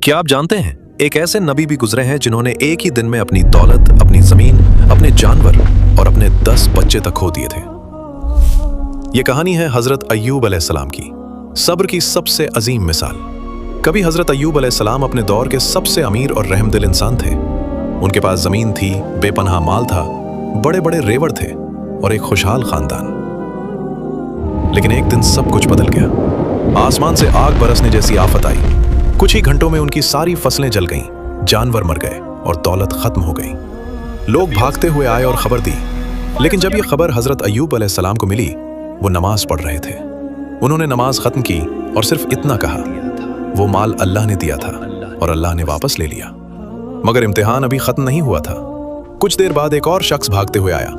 क्या आप जानते हैं एक ऐसे नबी भी गुजरे हैं जिन्होंने एक ही दिन में अपनी दौलत, अपनी जमीन, अपने जानवर और अपने 10 बच्चे तक खो दिए थे। ये कहानी है हजरत अय्यूब अलैहिस्सलाम की, सब्र की सबसे अजीम मिसाल। कभी हजरत अय्यूब अलैहिस्सलाम अपने दौर के सबसे अमीर और रहमदिल इंसान थे। उनके पास जमीन थी, बेपनाह माल था, बड़े बड़े रेवड़ थे और एक खुशहाल खानदान। लेकिन एक दिन सब कुछ बदल गया। आसमान से आग बरसने जैसी आफत आई। कुछ ही घंटों में उनकी सारी फसलें जल गईं, जानवर मर गए और दौलत खत्म हो गई। लोग भागते हुए आए और खबर दी, लेकिन जब ये खबर हजरत अय्यूब अलैहिस्सलाम को मिली, वो नमाज पढ़ रहे थे। उन्होंने नमाज खत्म की और सिर्फ इतना कहा, वो माल अल्लाह ने दिया था और अल्लाह ने वापस ले लिया। मगर इम्तिहान अभी खत्म नहीं हुआ था। कुछ देर बाद एक और शख्स भागते हुए आया।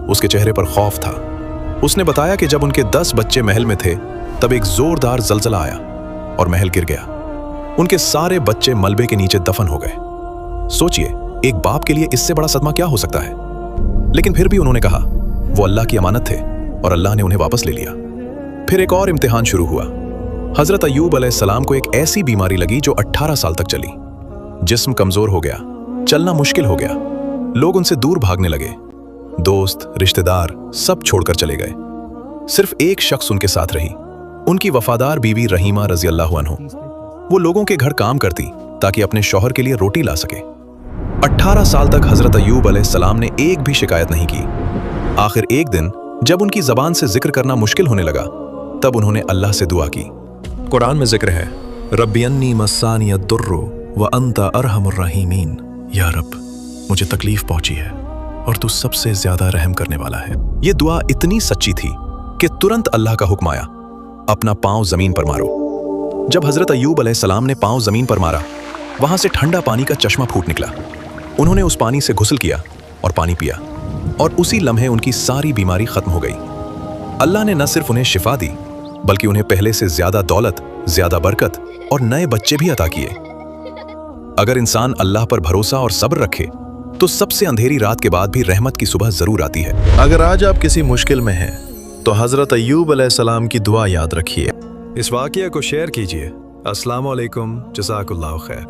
उसके चेहरे पर खौफ था। उसने बताया कि जब उनके 10 बच्चे महल में थे, तब एक जोरदार जलजला आया और महल गिर गया। उनके सारे बच्चे मलबे के नीचे दफन हो गए। सोचिए, एक बाप के लिए इससे बड़ा सदमा क्या हो सकता है। लेकिन फिर भी उन्होंने कहा, वो अल्लाह की अमानत थे और अल्लाह ने उन्हें वापस ले लिया। फिर एक और इम्तिहान शुरू हुआ। हजरत अय्यूब अलैहिस्सलाम को एक ऐसी बीमारी लगी जो 18 साल तक चली। जिस्म कमजोर हो गया, चलना मुश्किल हो गया। लोग उनसे दूर भागने लगे। दोस्त, रिश्तेदार सब छोड़कर चले गए। सिर्फ एक शख्स उनके साथ रही, उनकी वफादार बीवी रहीमा रजी अल्लाह अन्हा। वो लोगों के घर काम करती ताकि अपने शौहर के लिए रोटी ला सके। 18 साल तक हजरत अय्यूब अलैहिस्सलाम ने एक भी शिकायत नहीं की। आखिर एक दिन जब उनकी जबान से जिक्र करना मुश्किल होने लगा, तब उन्होंने अल्लाह से दुआ की। कुरान में जिक्र है, रब्बी अन्नी मस्सानी अद्दुर्रु व अंता अरहमुर रहीमीन। या रब, मुझे तकलीफ पहुंची है और तू सबसे ज्यादा रहम करने वाला है। ये दुआ इतनी सच्ची थी कि तुरंत अल्लाह का हुक्म आया, अपना पांव जमीन पर मारो। जब हजरत अय्यूब अलैहिस्सलाम ने पांव जमीन पर मारा, वहां से ठंडा पानी का चश्मा फूट निकला। उन्होंने उस पानी से गुस्ल किया और पानी पिया, और उसी लम्हे उनकी सारी बीमारी खत्म हो गई। अल्लाह ने न सिर्फ उन्हें शिफा दी, बल्कि उन्हें पहले से ज्यादा दौलत, ज्यादा बरकत और नए बच्चे भी अता किए। अगर इंसान अल्लाह पर भरोसा और सब्र रखे, तो सबसे अंधेरी रात के बाद भी रहमत की सुबह जरूर आती है। अगर आज आप किसी मुश्किल में हैं, तो हजरत अय्यूब अलैहिस्सलाम की दुआ याद रखिए। इस वाक़या को शेयर कीजिए। अस्सलाम वालेकुम, जज़ाकल्लाहु खैर।